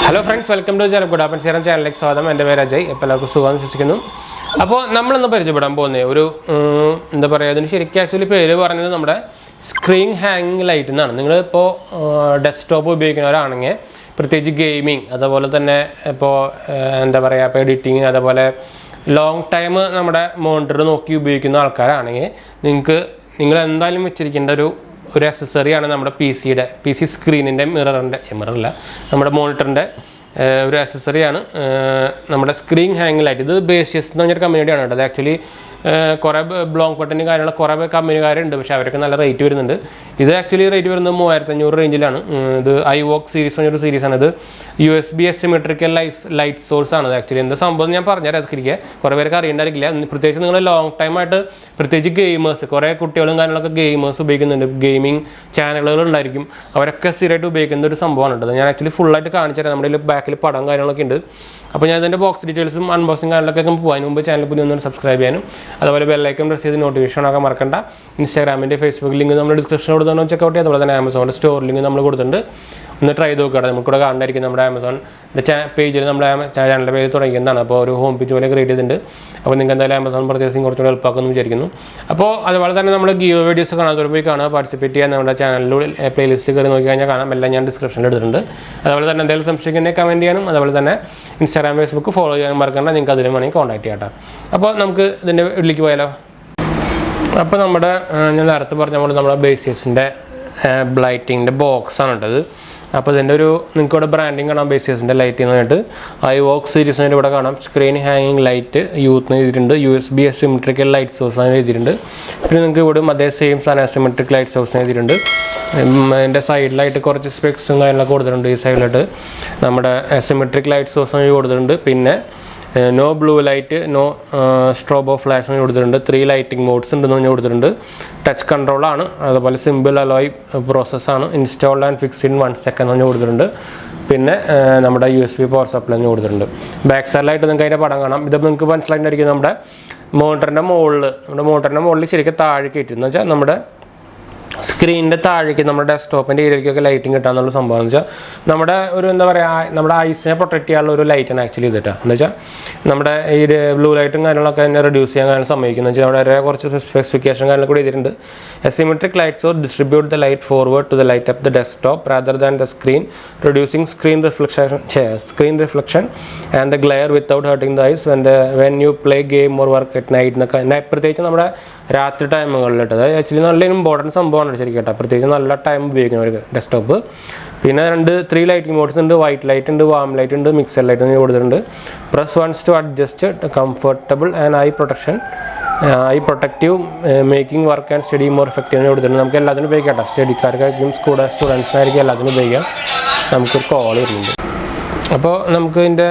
Hello friends, welcome to 𝙑𝙤𝙀𝙬𝙬 channel. സ്വാഗതം. എൻ്റെ പേര് അജയ്. എല്ലാവർക്കും സുഖം വിശ്വസിക്കുന്നു. അപ്പോൾ നമ്മളിന്ന് പരിചയപ്പെടാൻ പോകുന്നത് ഒരു എന്താ പറയുക, അതിന് ശരിക്കും ആക്ച്വലി പേര് പറഞ്ഞത് നമ്മുടെ സ്ക്രീൻ ഹാങ്ങിങ് ലൈറ്റ് എന്നാണ്. നിങ്ങളിപ്പോൾ ഡെസ്ക്ടോപ്പ് ഉപയോഗിക്കുന്നവരാണെങ്കിൽ പ്രത്യേകിച്ച് ഗെയിമിങ്, അതുപോലെ തന്നെ ഇപ്പോൾ എന്താ പറയുക, ഇപ്പോൾ എഡിറ്റിങ്, അതുപോലെ ലോങ് ടൈം നമ്മുടെ മോണിറ്റർ നോക്കി ഉപയോഗിക്കുന്ന ആൾക്കാരാണെങ്കിൽ നിങ്ങൾ എന്തായാലും വെച്ചിരിക്കേണ്ട ഒരു അക്സസറിയാണ് നമ്മുടെ പി സി സ്ക്രീനിൻ്റെ മിററല്ല നമ്മുടെ മോണിറ്ററിൻ്റെ ഒരു അക്സസറിയാണ് നമ്മുടെ സ്ക്രീൻ ഹാങ്ങിങ് ലൈറ്റ്. ഇത് ബേസിയസ് എന്ന് പറഞ്ഞൊരു കമ്പനിയുടെയാണ് കേട്ടോ. അത് ആക്ച്വലി കുറേ ബ്ലോക്ക് ബട്ടനും കാര്യങ്ങളും കുറേ കമ്പനിക്കാരുണ്ട്, പക്ഷേ അവരൊക്കെ നല്ല റേറ്റ് വരുന്നുണ്ട്. ഇത് ആക്ച്വലി റേറ്റ് വരുന്നത് 3500 റേഞ്ചിലാണ്. ഇത് ഐവോക്ക് സീരീസ് എന്നൊരു സീരീസാണ്. ഇത് USB അസിമെട്രിക്കൽ ലൈറ്റ് സോഴ്സ് ആണ്. ഇത് ആക്ച്വലി എന്താ സംഭവം ഞാൻ പറഞ്ഞുതരാം. അതൊക്കെ കുറേ പേർക്ക് അറിയേണ്ടായിരിക്കില്ല. പ്രത്യേകിച്ച് നിങ്ങൾ ലോങ് ടൈം ആയിട്ട് പ്രത്യേകിച്ച് ഗെയിമേഴ്സ്, കുറേ കുട്ടികളും കാര്യങ്ങളൊക്കെ ഗെയിമേഴ്സ് ഉപയോഗിക്കുന്നുണ്ട്, ഗെയിമിംഗ് ചാനലുകൾ ഉണ്ടായിരിക്കും, അവരൊക്കെ സ്ഥിരമായിട്ട് ഉപയോഗിക്കുന്ന ഒരു സംഭവമാണ് കേട്ടോ. ഞാൻ ആക്ച്വലി ഫുള്ളായിട്ട് കാണിച്ചു തരാം. നമ്മുടെ ബാക്കിൽ പടം കാര്യങ്ങളൊക്കെ ഉണ്ട്. അപ്പോൾ ഞാൻ ഇതിൻ്റെ ബോക്സ് ഡീറ്റെയിൽസും അൺബോക്സിങ് കാര്യങ്ങളൊക്കെ പോകാൻ മുമ്പ് ചാനൽ പുതിയ ഒന്ന് സബ്സ്ക്രൈബ് ചെയ്യാനും അതുപോലെ ബെല്ലൈക്കൺ പ്രസ് ചെയ്ത് നോട്ടിഫിക്കേഷൻ ആക്കാൻ മറക്കണ്ട. ഇൻസ്റ്റാഗ്രാമിൻ്റെ ഫേസ്ബുക്ക് ലിങ്ക് നമ്മൾ ഡിസ്ക്രിപ്ഷനിൽ കൊടുത്തുകൊണ്ട് ചെക്കൗട്ട് ചെയ്യുക. അതുപോലെ തന്നെ ആമസോണിൻ്റെ സ്റ്റോർ ലിങ്ക് നമ്മൾ കൊടുത്തിട്ടുണ്ട്. ഒന്ന് ട്രൈ ചെയ്ത് നോക്കുക. നമുക്കിവിടെ കാണാനായിരിക്കും നമ്മുടെ ആമസോണിൻ്റെ പേജിൽ നമ്മുടെ ചാനലിൻ്റെ പേജ് തുടങ്ങിയതാണ്. അപ്പോൾ ഒരു ഹോം പേജ് പോലെ ക്രിയേറ്റ് ചെയ്തിട്ടുണ്ട്. അപ്പോൾ നിങ്ങൾക്ക് എന്തായാലും ആമസോൺ പർച്ചേസിങ് കുറച്ചുകൂടി എളുപ്പമാക്കുമെന്ന് വിചാരിക്കുന്നു. അപ്പോൾ അതുപോലെ തന്നെ നമ്മൾ ഗീവ് വീഡിയോസ് കാണാൻ പോയി കാണുക, പാർട്ടിസിപ്പേറ്റ് ചെയ്യാൻ നമ്മുടെ ചാനലിലൂടെ പ്ലേലിസ്റ്റിൽ കയറി നോക്കി കഴിഞ്ഞാൽ കാണാം. എല്ലാം ഞാൻ ഡിസ്ക്രിപ്ഷനിൽ എടുത്തിട്ടുണ്ട്. അതുപോലെ തന്നെ എന്തെങ്കിലും സംശയിക്കുന്നതിനെ കമൻറ്റ് ചെയ്യാനും അതുപോലെ തന്നെ ഇൻസ്റ്റാഗ്രാം ഫേസ്ബുക്ക് ഫോളോ ചെയ്യാനും മറക്കണ്ട. നിങ്ങൾക്ക് അതിലും വേണമെങ്കിൽ കോൺടാക്ട് ചെയ്യാം കേട്ടോ. അപ്പോൾ നമുക്ക് ഇതിൻ്റെ ഉള്ളിലേക്ക് പോയാലോ. അപ്പോൾ നമ്മുടെ ഞാൻ നേരത്തെ പറഞ്ഞ പോലെ നമ്മുടെ ബേസിയസിൻ്റെ ലൈറ്റിങ്ങിൻ്റെ ബോക്സാണ് കേട്ടത്. അപ്പോൾ ഇതിൻ്റെ നിങ്ങൾക്ക് ഇവിടെ ബ്രാൻഡിങ് കാണാം, ബേസിയസിൻ്റെ ലൈറ്റ് എന്ന് പറഞ്ഞിട്ട് ഐവോക്ക് സീരീസിൻ്റെ ഇവിടെ കാണാം. സ്ക്രീൻ ഹാങ്ങിങ് ലൈറ്റ് യൂത്ത് എഴുതിയിട്ടുണ്ട്. USB അസിമെട്രിക്കൽ ലൈറ്റ് സോഴ്സ് എഴുതിയിട്ടുണ്ട്. പിന്നെ നിങ്ങൾക്ക് ഇവിടെ അതേ സെയിം സാധനം അസിമെട്രിക് ലൈറ്റ് സോഴ്സ് എഴുതിയിട്ടുണ്ട്. അതിൻ്റെ സൈഡിലായിട്ട് കുറച്ച് സ്പെക്സും കാര്യങ്ങളൊക്കെ കൊടുത്തിട്ടുണ്ട്. ഈ സൈഡിലായിട്ട് നമ്മുടെ അസിമെട്രിക് ലൈറ്റ് സോഴ്സ് കൊടുത്തിട്ടുണ്ട്. പിന്നെ no blue light, no strobe flash കൊടുത്തിട്ടുണ്ട്. 3 ലൈറ്റിംഗ് മോഡ്സ് ഉണ്ടെന്ന് പറഞ്ഞ് കൊടുത്തിട്ടുണ്ട്. ടച്ച് കൺട്രോളാണ്, അതുപോലെ സിമ്പിൾ അലോയ് പ്രോസസ്സാണ്. Installed and fix in 1 second പറഞ്ഞ് കൊടുത്തിട്ടുണ്ട്. പിന്നെ നമ്മുടെ USB പവർ സപ്ലൈ എന്ന് കൊടുത്തിട്ടുണ്ട്. ബാക്ക് സൈഡിലായിട്ട് നിങ്ങൾക്ക് അതിൻ്റെ പടം കാണാം. ഇത് നിങ്ങൾക്ക് മനസ്സിലായിട്ടുണ്ടായിരിക്കും. നമ്മുടെ മോണിറ്ററിൻ്റെ മുകളിൽ ശരിക്കും താഴേക്ക് ഇട്ടെന്ന് വെച്ചാൽ നമ്മുടെ സ്ക്രീനിൻ്റെ താഴേക്ക് നമ്മുടെ ഡെസ്ക്ടോപ്പിൻ്റെ ഏരിയയിലേക്കൊക്കെ ലൈറ്റിംഗ് കിട്ടാന്നുള്ള സംഭവം എന്ന് വെച്ചാൽ നമ്മുടെ എന്താ പറയുക, നമ്മുടെ ഐസിനെ പ്രൊട്ടക്ട് ചെയ്യാനുള്ള ഒരു ലൈറ്റാണ് ആക്ച്വലി ചെയ്തിട്ടാണ്. എന്ന് വെച്ചാൽ നമ്മുടെ ഈ ബ്ലൂ ലൈറ്റും കാര്യങ്ങളൊക്കെ തന്നെ റെഡ്യൂസ് ചെയ്യാൻ കാരണം സമ്മതിക്കുന്നത് വെച്ചാൽ അവിടെ കുറച്ച് സ്പെസിഫിക്കേഷൻ കാര്യങ്ങൾ കൂടി ചെയ്തിട്ടുണ്ട്. Asymmetric lights or distribute the light forward to the light up the desktop rather than the screen, reducing screen reflection and the glare without hurting the eyes when you play game or work at night എന്നൊക്കെ. പ്രത്യേകിച്ച് നമ്മുടെ രാത്രി ടൈമുകളിലിട്ട് അത് actually നല്ല important സംഭവമാണ് ശരിക്കും കേട്ടോ. പ്രത്യേകിച്ച് നല്ല ടൈം ഉപയോഗിക്കുന്നവർക്ക് ഡെസ്ക്ടോപ്പ്. പിന്നെ 3 ലൈറ്റിംഗ് മോഡ്സ് ഉണ്ട്. വൈറ്റ് ലൈറ്റ് ഉണ്ട്, വാം ലൈറ്റ് ഉണ്ട്, മിക്സഡ് ലൈറ്റ് എന്ന് കൊടുത്തിട്ടുണ്ട്. Press once to adjust comfortable and eye protective making work and study more effective എന്ന് കൊടുത്തിട്ടുണ്ട്. നമുക്ക് എല്ലാത്തിനും ഉപയോഗിക്കാം കേട്ടോ. സ്റ്റഡിക്കാർക്കായിരിക്കും സ്റ്റുഡൻസിനായിരിക്കും എല്ലാത്തിനും ഉപയോഗിക്കാം. നമുക്കൊരു കോൾ വരുന്നുണ്ട്. അപ്പോൾ നമുക്ക് ഇതിൻ്റെ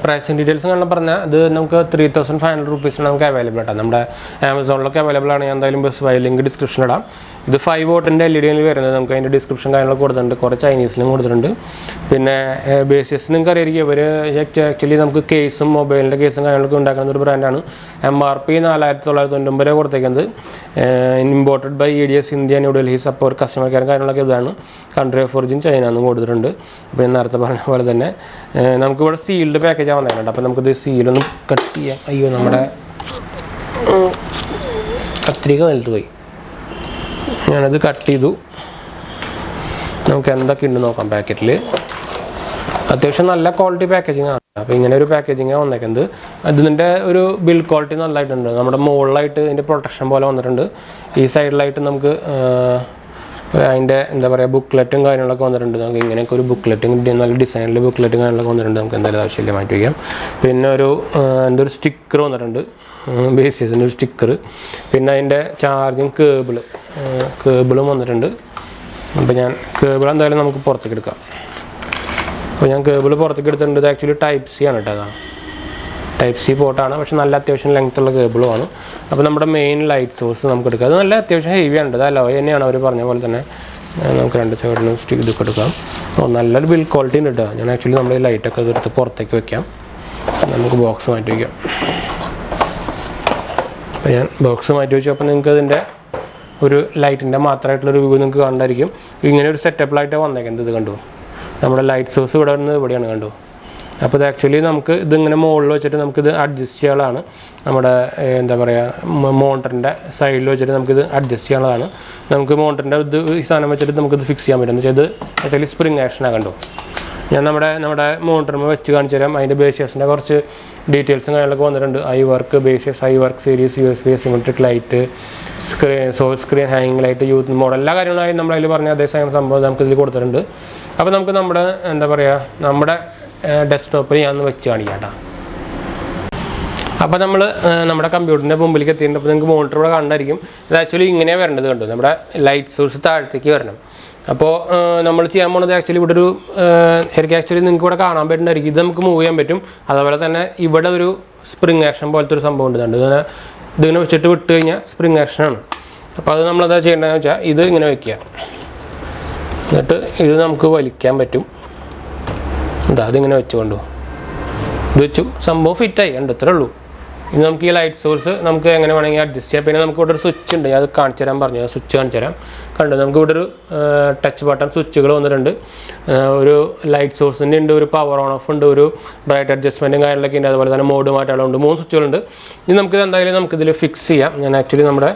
പ്രൈസിങ് ഡീറ്റെയിൽസ് കാണാൻ പറഞ്ഞാൽ ഇത് നമുക്ക് 3500 rupees നമുക്ക് അവൈലബിൾ ആട്ടോ. നമ്മുടെ ആമസോണിലൊക്കെ അവൈലബിൾ ആണ്. ഞാൻ എന്തായാലും ലിങ്ക് ഡിസ്ക്രിപ്ഷനിൽ ഇടാം. ഇത് 5 വോട്ടിൻ്റെ LED വരുന്നത്. നമുക്ക് അതിൻ്റെ ഡിസ്ക്രിപ്ഷൻ കാര്യങ്ങളൊക്കെ കൊടുത്തിട്ടുണ്ട്. കുറേ ചൈനീസിലും കൊടുത്തിട്ടുണ്ട്. പിന്നെ ബേസിയസ് നിങ്ങൾക്ക് അറിയായിരിക്കും. ഇവർ ആക്ച്വലി നമുക്ക് കേസും മൊബൈലിൻ്റെ കേസും കാര്യങ്ങളൊക്കെ ഉണ്ടാക്കുന്ന ഒരു ബ്രാൻഡാണ്. MRP 4999 രൂപ കൊടുത്തേക്കുന്നത്. Imported by EDS India New Delhi. Support customer care കാര്യങ്ങളൊക്കെ ഇതാണ്. കൺട്രി ഓഫ് ഒറിജിൻ ചൈന എന്നും കൊടുത്തിട്ടുണ്ട്. അപ്പോൾ ഞാൻ നേരത്തെ പറഞ്ഞ പോലെ തന്നെ നമുക്കിവിടെ സീൽഡ് പാക്കേജാണ് വന്നേക്കുന്നുണ്ട്. അപ്പോൾ നമുക്കിത് സീലൊന്ന് കട്ട് ചെയ്യാം. അയ്യോ, നമ്മുടെ കത്രിക നിലത്ത് പോയി. ഞാനത് കട്ട് ചെയ്തു. നമുക്ക് എന്തൊക്കെ ഉണ്ട് നോക്കാം. പാക്കറ്റിൽ അത്യാവശ്യം നല്ല ക്വാളിറ്റി പാക്കേജിങ് ആണ്. അപ്പോൾ ഇങ്ങനെ ഒരു പാക്കേജിങ്ങാണ് വന്നേക്കുന്നത്. അതിൻ്റെ ഒരു ബിൽ ക്വാളിറ്റി നല്ലതായിട്ടുണ്ട്. നമ്മുടെ മുകളിലായിട്ട് ഇതിൻ്റെ പ്രൊട്ടക്ഷൻ പോലെ വന്നിട്ടുണ്ട്. ഈ സൈഡിലായിട്ട് നമുക്ക് അതിൻ്റെ എന്താ പറയുക ബുക്ക്ലെറ്റും കാര്യങ്ങളൊക്കെ വന്നിട്ടുണ്ട്. നമുക്ക് ഇങ്ങനെയൊക്കെ ഒരു ബുക്ക്ലെറ്റും നല്ല ഡിസൈനിൽ ബുക്ക്ലെറ്റും കാര്യങ്ങളൊക്കെ വന്നിട്ടുണ്ട്. നമുക്ക് എന്തായാലും ആവശ്യമില്ല, മാറ്റി വയ്ക്കാം. പിന്നെ എന്തൊരു സ്റ്റിക്കർ വന്നിട്ടുണ്ട്, ബേസിയസിൻ്റെ ഒരു സ്റ്റിക്കർ. പിന്നെ അതിൻ്റെ ചാർജിങ് കേബിളും വന്നിട്ടുണ്ട്. അപ്പോൾ ഞാൻ കേബിൾ എന്തായാലും നമുക്ക് പുറത്തേക്ക് എടുക്കാം. അപ്പോൾ ഞാൻ കേബിൾ പുറത്തേക്ക് എടുത്തിട്ടുണ്ട്. ഇത് ആക്ച്വലി ടൈപ്പ് സി ആണ് കേട്ടോ. അതാണ് ടൈപ്പ് സി പോർട്ടാണ്, പക്ഷേ നല്ല അത്യാവശ്യം ലെങ്ത്തുള്ള കേബിളുമാണ്. അപ്പോൾ നമ്മുടെ മെയിൻ ലൈറ്റ് സോഴ്സ് നമുക്ക് എടുക്കാം. അത് നല്ല അത്യാവശ്യം ഹെവിയാണ്. അത് അലോയ് തന്നെയാണ് അവർ പറഞ്ഞ പോലെ തന്നെ. നമുക്ക് 2 സൈഡിലും ഇതൊക്കെ എടുക്കാം. നല്ലൊരു ബിൽ ക്വാളിറ്റി ഉണ്ട് കേട്ടോ. ഞാൻ ആക്ച്വലി നമ്മുടെ ഈ ലൈറ്റൊക്കെ എടുത്ത് പുറത്തേക്ക് വെക്കാം. നമുക്ക് ബോക്സ് മാറ്റി വയ്ക്കാം. അപ്പോൾ ഞാൻ ബോക്സ് മാറ്റി വെച്ചു. അപ്പോൾ നിങ്ങൾക്ക് ഇതിൻ്റെ ഒരു ലൈറ്റിൻ്റെ മാത്രമായിട്ടുള്ളൊരു വ്യൂ നിങ്ങൾക്ക് കണ്ടായിരിക്കും. ഇങ്ങനെ ഒരു സെറ്റപ്പിലായിട്ട് വന്നേക്കുന്നത്. ഇത് കണ്ടു, നമ്മുടെ ലൈറ്റ് സോഴ്സ് ഇവിടെ നിന്ന് ഇവിടെയാണ് കണ്ടു. അപ്പോൾ ഇത് ആക്ച്വലി നമുക്ക് ഇതിങ്ങനെ മുകളിൽ വെച്ചിട്ട് നമുക്കിത് അഡ്ജസ്റ്റ് ചെയ്യാനുള്ളതാണ്. നമ്മുടെ എന്താ പറയുക മോട്ടറിൻ്റെ സൈഡിൽ വെച്ചിട്ട് നമുക്കിത് അഡ്ജസ്റ്റ് ചെയ്യാനുള്ളതാണ്. നമുക്ക് മോട്ടറിൻ്റെ ഇത് ഈ സാധനം വെച്ചിട്ട് നമുക്കിത് ഫിക്സ് ചെയ്യാൻ പറ്റും. എന്ന് വെച്ചാൽ ഇത് ആക്ച്വലി സ്പ്രിങ് ആക്ഷനാണ് കണ്ടു. ഞാൻ നമ്മുടെ മോട്ടറിന് വെച്ച് കാണിച്ചു തരാം. അതിൻ്റെ ബേസിയസിൻ്റെ കുറച്ച് ഡീറ്റെയിൽസും കാര്യങ്ങളൊക്കെ വന്നിട്ടുണ്ട്. I-wok Baseus, i-wok series, USB symmetric light, screen ഹാങ്ങിങ് ലൈറ്റ്, യൂത്ത് മോഡ്, എല്ലാ കാര്യങ്ങളായി നമ്മളതിൽ പറഞ്ഞ അതേ സംഭവം നമുക്കിതിൽ കൊടുത്തിട്ടുണ്ട്. അപ്പോൾ നമുക്ക് നമ്മുടെ എന്താ പറയുക നമ്മുടെ ഡെസ്ക്ടോപ്പിൽ ഞാൻ ഒന്ന് വെച്ച് കാണിക്കാം കേട്ടോ. അപ്പോൾ നമ്മൾ നമ്മുടെ കമ്പ്യൂട്ടറിൻ്റെ മുമ്പിലേക്ക് എത്തിയിട്ടുണ്ട്. അപ്പോൾ നിങ്ങൾക്ക് മോണിറ്റർ ഇവിടെ കണ്ടായിരിക്കും. ഇത് ആക്ച്വലി ഇങ്ങനെയാണ് വരേണ്ടത് കണ്ടു. നമ്മുടെ ലൈറ്റ് സോഴ്സ് താഴത്തേക്ക് വരണം. അപ്പോൾ നമ്മൾ ചെയ്യാൻ പോകുന്നത് ആക്ച്വലി ഇവിടെ ഒരു ശരിക്കും ആക്ച്വലി നിങ്ങൾക്ക് ഇവിടെ കാണാൻ പറ്റുന്നതായിരിക്കും. ഇത് നമുക്ക് മൂവ് ചെയ്യാൻ പറ്റും. അതുപോലെ തന്നെ ഇവിടെ ഒരു സ്പ്രിങ് ആക്ഷൻ പോലത്തെ ഒരു സംഭവം ഉണ്ട്. ഇതിങ്ങനെ വെച്ചിട്ട് വിട്ട് കഴിഞ്ഞാൽ സ്പ്രിങ് ആക്ഷനാണ്. അപ്പോൾ അത് നമ്മളെന്താ ചെയ്യേണ്ടതെന്ന് വെച്ചാൽ ഇത് ഇങ്ങനെ വയ്ക്കുക. എന്നിട്ട് ഇത് നമുക്ക് വലിക്കാൻ പറ്റും. അതിങ്ങനെ വെച്ചുകൊണ്ടു ഇത് വെച്ചു സംഭവം ഫിറ്റായി ഉണ്ട്. ഇത്രേ ഉള്ളൂ. ഇനി നമുക്ക് ഈ ലൈറ്റ് സോഴ്സ് നമുക്ക് എങ്ങനെ വേണമെങ്കിൽ അഡ്ജസ്റ്റ് ചെയ്യാം. പിന്നെ നമുക്ക് ഇവിടെ ഒരു സ്വിച്ച് ഉണ്ട്. അത് കാണിച്ചു തരാൻ പറഞ്ഞു. ആ സ്വിച്ച് കാണിച്ചു തരാം. കണ്ടു, നമുക്ക് ഇവിടെ ഒരു ടച്ച് ബട്ടൺ സ്വിച്ചുകൾ വന്നിട്ടുണ്ട്. ഒരു ലൈറ്റ് സോഴ്സിൻ്റെ ഉണ്ട്, ഒരു പവർ ഓൺ ഓഫ് ഉണ്ട്, ഒരു ബ്രൈറ്റ് അഡ്ജസ്റ്റ്മെൻറ്റും കാര്യങ്ങളൊക്കെ ഉണ്ട്. അതുപോലെ തന്നെ മോഡ് മാറ്റാനുണ്ട്. 3 സ്വിച്ചുകളുണ്ട്. ഇനി നമുക്ക് എന്തായാലും നമുക്കിതിൽ ഫിക്സ് ചെയ്യാം. ഞാൻ ആക്ച്വലി നമ്മുടെ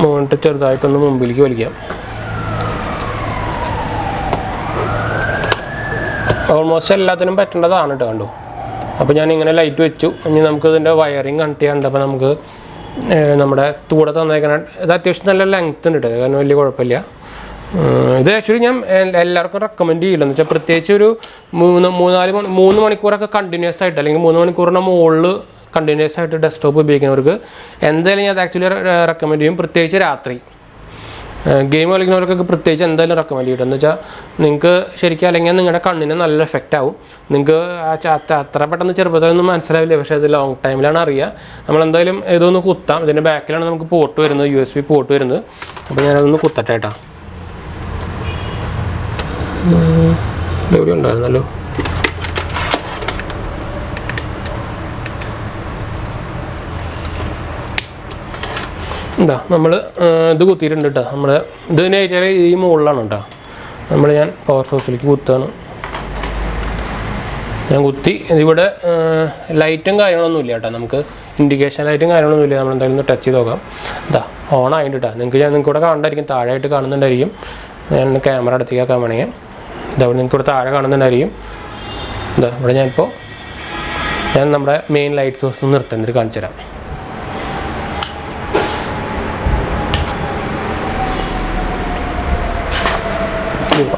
മോണിറ്റർ ചെറുതായിട്ടൊന്ന് മുമ്പിലേക്ക് വലിക്കാം. ഓൾമോസ്റ്റ് എല്ലാത്തിനും പറ്റേണ്ടതാണ് കേട്ടോ കണ്ടു. അപ്പോൾ ഞാൻ ഇങ്ങനെ ലൈറ്റ് വെച്ചു. ഇനി നമുക്ക് ഇതിൻ്റെ വയറിങ് കണക്ട് ചെയ്യാനുണ്ട്. അപ്പോൾ നമുക്ക് നമ്മുടെ കൂടെ തന്നേക്കണം. ഇത് അത്യാവശ്യം നല്ല ലെങ്ത് ഉണ്ട് കേട്ടോ, കാരണം വലിയ കുഴപ്പമില്ല. ഇത് ആക്ച്വലി ഞാൻ എല്ലാവർക്കും റെക്കമെൻഡ് ചെയ്യില്ല. എന്ന് വെച്ചാൽ പ്രത്യേകിച്ച് ഒരു 3 മണിക്കൂറൊക്കെ കണ്ടിന്യൂസ് ആയിട്ട്, അല്ലെങ്കിൽ 3 മണിക്കൂറിൻ്റെ മുകളിൽ കണ്ടിന്യൂസ് ആയിട്ട് ഡെസ്ക്ടോപ്പ് ഉപയോഗിക്കുന്നവർക്ക് എന്തായാലും ഞാൻ റെക്കമെൻഡ് ചെയ്യും. പ്രത്യേകിച്ച് രാത്രി ഗെയിം കളിക്കുന്നവർക്കൊക്കെ പ്രത്യേകിച്ച് എന്തായാലും റെക്കമെൻഡ് ചെയ്യും. എന്ന് വെച്ചാൽ നിങ്ങൾക്ക് ശരിക്കും അല്ലെങ്കിൽ നിങ്ങളുടെ കണ്ണിന് നല്ല എഫക്റ്റ് ആവും. നിങ്ങൾക്ക് അത്ര പെട്ടെന്ന് ചെറുപ്പത്തിലൊന്നും മനസ്സിലാവില്ല, പക്ഷേ അത് ലോങ് ടൈമിലാണ് അറിയുക. നമ്മളെന്തായാലും ഇതൊന്ന് കുത്താം. ഇതിൻ്റെ ബാക്കിലാണ് നമുക്ക് പോർട്ട് വരുന്നത്, USB പോർട്ട് വരുന്നത്. അപ്പോൾ ഞാനതൊന്ന് കുത്തട്ടെ കേട്ടോ. എവിടെ ഉണ്ടായിരുന്നല്ലോ. എന്താ നമ്മൾ ഇത് കുത്തിയിട്ടുണ്ട് കേട്ടോ. നമ്മൾ ഇതിന് ഈ മുകളിലാണ് കേട്ടോ. ഞാൻ പവർ സോഴ്സിലേക്ക് കുത്താണ്. ഞാൻ കുത്തി. ഇതിവിടെ ലൈറ്റും കാര്യങ്ങളൊന്നും ഇല്ല കേട്ടോ. നമുക്ക് ഇൻഡിക്കേഷൻ ലൈറ്റും കാര്യങ്ങളൊന്നും ഇല്ല. നമ്മളെന്തായാലും ഒന്ന് ടച്ച് ചെയ്ത് നോക്കാം. ഇതാ ഓൺ ആയിട്ട് കേട്ടോ. നിങ്ങൾക്ക് ഇവിടെ കാണണ്ടായിരിക്കും, താഴെയായിട്ട് കാണുന്നുണ്ടായിരിക്കും. ഞാൻ ക്യാമറ അടുത്തേക്ക് ആക്കാൻ വേണമെങ്കിൽ ഇതവിടെ നിങ്ങൾക്ക് ഇവിടെ താഴെ കാണുന്നുണ്ടായിരിക്കും. ഇതാ ഇവിടെ ഞാൻ നമ്മുടെ മെയിൻ ലൈറ്റ് സോഴ്സ് നിർത്തുന്നിട്ട് കാണിച്ചു തരാം.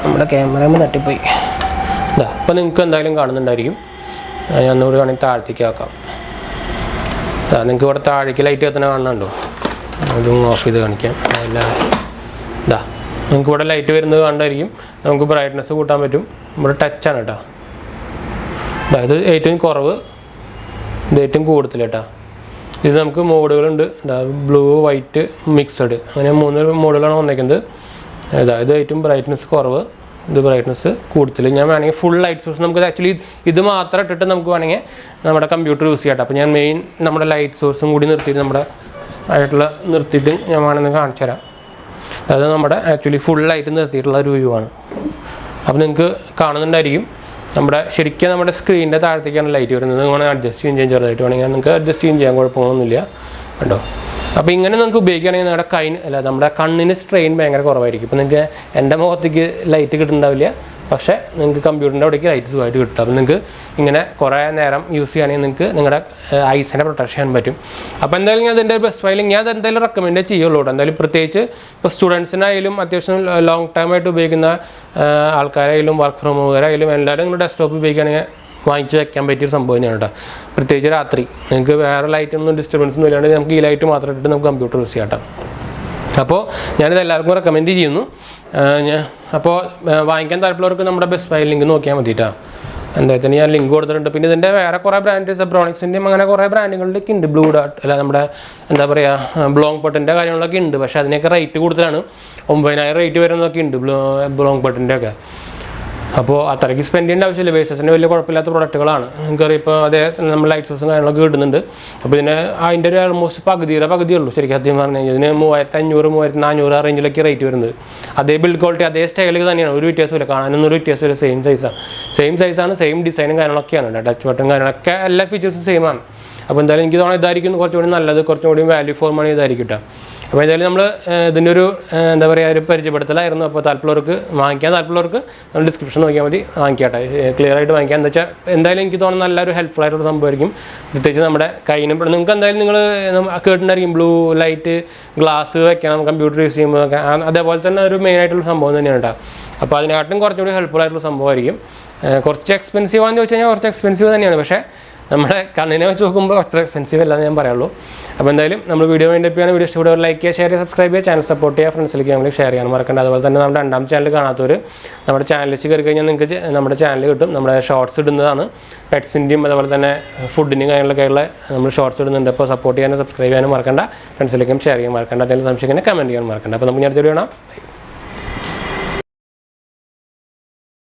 നമ്മുടെ ക്യാമറ തട്ടിപ്പോയി. ഇതാ അപ്പോൾ നിങ്ങൾക്ക് എന്തായാലും കാണുന്നുണ്ടായിരിക്കും. ഞാൻ ഒന്നുകൂടി വേണമെങ്കിൽ താഴത്തേക്ക് ആക്കാം. നിങ്ങൾക്ക് ഇവിടെ താഴേക്ക് ലൈറ്റ് കത്തുന്ന കാണുന്നുണ്ടോ? അതും ഓഫ് ചെയ്ത് കാണിക്കാം. ഇതാ നിങ്ങൾക്ക് ഇവിടെ ലൈറ്റ് വരുന്നത് കാണുന്നതായിരിക്കും. നമുക്ക് ബ്രൈറ്റ്നസ് കൂട്ടാൻ പറ്റും. ഇവിടെ ടച്ചാണ് കേട്ടോ. ഇത് ഏറ്റവും കുറവ്, ഇത് ഏറ്റവും കൂടുതൽ കേട്ടോ. ഇത് നമുക്ക് മോഡുകളുണ്ട്. ബ്ലൂ, വൈറ്റ്, മിക്സഡ്, അങ്ങനെ 3 മോഡുകളാണ് വന്നേക്കുന്നത്. ഇത് ഏറ്റവും ബ്രൈറ്റ്നസ് കുറവ്, ഇത് ബ്രൈറ്റ്നസ് കൂടുതൽ. ഞാൻ വേണമെങ്കിൽ ഫുൾ ലൈറ്റ് സോഴ്സ് നമുക്ക് ആക്ച്വലി ഇത് മാത്രം ഇട്ടിട്ട് നമുക്ക് വേണമെങ്കിൽ നമ്മുടെ കമ്പ്യൂട്ടർ യൂസ് ചെയ്യാം. അപ്പോൾ ഞാൻ മെയിൻ നമ്മുടെ ലൈറ്റ് സോഴ്സും കൂടി നിർത്തിയിട്ട് നിർത്തിയിട്ട് ഞാൻ വേണമെങ്കിൽ കാണിച്ചു തരാം. അത് നമ്മുടെ ആക്ച്വലി ഫുൾ ലൈറ്റ് നിർത്തിയിട്ടുള്ള ഒരു വ്യൂ ആണ്. അപ്പോൾ നിങ്ങൾക്ക് കാണുന്നുണ്ടായിരിക്കും. ശരിക്കും നമ്മുടെ സ്ക്രീനിൻ്റെ താഴത്തേക്കാണ് ലൈറ്റ് വരുന്നത്. നിങ്ങൾ അഡ്ജസ്റ്റ് ചെയ്യാൻ ചെറുതായിട്ട് വേണമെങ്കിൽ നിങ്ങൾക്ക് അഡ്ജസ്റ്റ് ചെയ്യാൻ കുഴപ്പമൊന്നുമില്ല കേട്ടോ. അപ്പോൾ ഇങ്ങനെ നിങ്ങൾക്ക് ഉപയോഗിക്കുകയാണെങ്കിൽ നമ്മുടെ കണ്ണിന് സ്ട്രെയിൻ ഭയങ്കര കുറവായിരിക്കും. ഇപ്പോൾ നിങ്ങൾക്ക് എൻ്റെ മുഖത്തേക്ക് ലൈറ്റ് കിട്ടുന്നുണ്ടാവില്ല, പക്ഷേ നിങ്ങൾക്ക് കമ്പ്യൂട്ടറിൻ്റെ അവിടേക്ക് ലൈറ്റ് സുഖമായിട്ട് കിട്ടും. അപ്പോൾ നിങ്ങൾക്ക് ഇങ്ങനെ കുറേ നേരം യൂസ് ചെയ്യുകയാണെങ്കിൽ നിങ്ങൾക്ക് നിങ്ങളുടെ ഐസിനെ പ്രൊട്ടക്ട് ചെയ്യാൻ പറ്റും. അപ്പോൾ എന്തായാലും ഞാൻ അതിൻ്റെ ബെസ്റ്റ് ഫയലിംഗ് ഞാൻ എന്തായാലും റെക്കമെൻഡ് ചെയ്യുള്ളൂ. എന്തായാലും പ്രത്യേകിച്ച് ഇപ്പോൾ സ്റ്റുഡൻസിനായാലും അത്യാവശ്യം ലോങ് ടൈം ആയിട്ട് ഉപയോഗിക്കുന്ന ആൾക്കാരായാലും വർക്ക് ഫ്രം ഹോം എല്ലാവരും നിങ്ങൾ ഡെസ്ക്ടോപ്പ് ഉപയോഗിക്കുകയാണെങ്കിൽ വാങ്ങിച്ച് വയ്ക്കാൻ പറ്റിയൊരു സംഭവം തന്നെയാണ് കേട്ടോ. പ്രത്യേകിച്ച് രാത്രി നിങ്ങൾക്ക് വേറെ ലൈറ്റൊന്നും ഡിസ്റ്റർബൻസ് ഒന്നും ഇല്ലാണ്ട് നമുക്ക് ഈ ലൈറ്റ് മാത്രം ഇട്ടിട്ട് നമുക്ക് കമ്പ്യൂട്ടർ യൂസ് ചെയ്യാം കേട്ടോ. അപ്പോൾ ഞാനിത് എല്ലാവർക്കും റെക്കമെൻഡ് ചെയ്യുന്നു. അപ്പോൾ വാങ്ങിക്കാൻ താല്പര്യമുള്ളവർക്ക് നമ്മുടെ ബെസ്റ്റ് ബൈ ലിങ്ക് നോക്കിയാൽ മതി കേട്ടോ. എന്തായാലും ഞാൻ ലിങ്ക് കൊടുത്തിട്ടുണ്ട്. പിന്നെ ഇതിൻ്റെ വേറെ കുറേ ബ്രാൻഡ് സെബ്രോണിക്സിൻ്റെയും അങ്ങനെ കുറേ ബ്രാൻഡുകളിലൊക്കെ ഉണ്ട്. ബ്ലൂ ഡാട്ട് നമ്മുടെ എന്താ പറയുക ബ്ലോങ് ബട്ടൻ്റെ കാര്യങ്ങളൊക്കെ ഉണ്ട്. പക്ഷേ അതിനൊക്കെ റേറ്റ് കൂടുതലാണ്. 9,000 റേറ്റ് വരുന്നതൊക്കെ ഉണ്ട് ബ്ലോങ് ബട്ടൻ്റെ ഒക്കെ. അപ്പോൾ അത്രയ്ക്ക് സ്പെൻഡ് ചെയ്യേണ്ട ആവശ്യമില്ല. ബേസസിന് വലിയ കുഴപ്പമില്ലാത്ത പ്രൊഡക്റ്റുകളാണ്. നിങ്ങൾക്കറിയാം ഇപ്പോൾ അതേ നമ്മൾ ലൈറ്റ് സോഴ്സും കാര്യങ്ങളൊക്കെ കിട്ടുന്നുണ്ട്. അപ്പോൾ ഇതിന് അതിൻ്റെ ഒരു ആൾമോസ്റ്റ് പകുതിയുള്ളൂ ശരിക്കും സത്യം പറഞ്ഞു കഴിഞ്ഞാൽ. ഇതിന് 3500 3400 ആ റേഞ്ചിലൊക്കെ റേറ്റ് വരുന്നത്. അതേ ബിൽഡ് ക്വാളിറ്റി അതേ സ്റ്റൈലിൽ തന്നെയാണ്, ഒരു വ്യത്യാസമില്ല, കാണാനൊന്നും ഒരു വ്യത്യാസമില്ല. സെയിം സൈസാണ്, സെയിം ഡിസൈനും കാര്യങ്ങളൊക്കെയാണ്. ടച്ച് ബട്ടൺ കാര്യങ്ങളൊക്കെ എല്ലാ ഫീച്ചേഴ്സും സെയിം ആണ്. അപ്പോൾ എന്തായാലും എനിക്ക് തോന്നുന്നത് ഇതായിരിക്കും കുറച്ചുകൂടി നല്ലത്, കുറച്ചുകൂടി വാല്യൂ ഫോർ മണി ഇതായിരിക്കും കേട്ടോ. അപ്പോൾ എന്തായാലും നമ്മൾ ഇതിൻ്റെ ഒരു എന്താ പറയുക ഒരു പരിചയപ്പെടുത്തലായിരുന്നു. അപ്പോൾ വാങ്ങിക്കാൻ താല്പര്യമുള്ളവർക്ക് നമ്മൾ ഡിസ്ക്രിപ്ഷൻ നോക്കിയാൽ മതി, വാങ്ങിക്കാട്ടെ, ക്ലിയർ ആയിട്ട് വാങ്ങിക്കാം. എന്താ വെച്ചാൽ എന്തായാലും എനിക്ക് തോന്നുന്നു നല്ലൊരു ഹെൽപ്ഫുൾ ആയിട്ടുള്ള സംഭവമായിരിക്കും. പ്രത്യേകിച്ച് നമ്മുടെ കയ്യിനും നിങ്ങൾക്ക് എന്തായാലും നിങ്ങൾ കേട്ടിട്ടുണ്ടായിരിക്കും ബ്ലൂ ലൈറ്റ് ഗ്ലാസ് വെക്കണം കമ്പ്യൂട്ടർ യൂസ് ചെയ്യുമ്പോൾ ഒക്കെ. അതേപോലെ തന്നെ ഒരു മെയിൻ ആയിട്ടുള്ള സംഭവം തന്നെയാണ് കേട്ടോ. അപ്പോൾ അതിനെക്കാട്ടും കുറച്ചുകൂടി ഹെൽപ്ഫുൾ ആയിട്ടുള്ള സംഭവമായിരിക്കും. കുറച്ച് എക്സ്പെൻസീവ് ആണെന്ന് ചോദിച്ചു കഴിഞ്ഞാൽ കുറച്ച് എക്സ്പെൻസീവ് തന്നെയാണ്. പക്ഷേ നമ്മുടെ കണ്ണിനെ വെച്ച് നോക്കുമ്പോൾ അത്ര എക്സ്പെൻസീവ് അല്ലാന്ന് ഞാൻ പറയുള്ളൂ. അപ്പോൾ എന്തായാലും നമ്മൾ വീഡിയോ വേണ്ടി വീഡിയോ ഇഷ്ടപ്പെടുക ലൈക്ക് ചെയ്യുക, ഷെയർ ചെയ്യുക, സബ്സ്ക്രൈബ് ചെയ്യുക, ചാനൽ സപ്പോർട്ട് ചെയ്യുക, ഫ്രണ്ട്സിലേക്ക് നമ്മൾ ഷെയർ ചെയ്യാൻ മറക്കണ്ട. അതുപോലെ തന്നെ നമ്മുടെ രണ്ടാമത്തെ ചാനൽ കാണാത്തവർ നമ്മുടെ ചാനലിലേക്ക് കയറി കഴിഞ്ഞാൽ നിങ്ങൾക്ക് നമ്മുടെ ചാനൽ കിട്ടും. നമ്മുടെ ഷോർട്സ് ഇടുന്നതാണ്, പെറ്റ്സിൻ്റെയും അതുപോലെ തന്നെ ഫുഡിൻ്റെയും കാര്യങ്ങളൊക്കെയുള്ള നമ്മൾ ഷോർട്സ് ഇടുന്നുണ്ട്. അപ്പോൾ സപ്പോർട്ട് ചെയ്യാനും സബ്സ്ക്രൈബ് ചെയ്യാനും മറക്കണ്ട, ഫ്രണ്ട്സിലേക്കും ഷെയർ ചെയ്യാൻ മറക്കണ്ട. എന്തെങ്കിലും സംശയം കമൻറ്റ് ചെയ്യാൻ മറക്കണ്ട. അപ്പോൾ നമുക്ക് അടുത്ത വീഡിയോ കാണാം.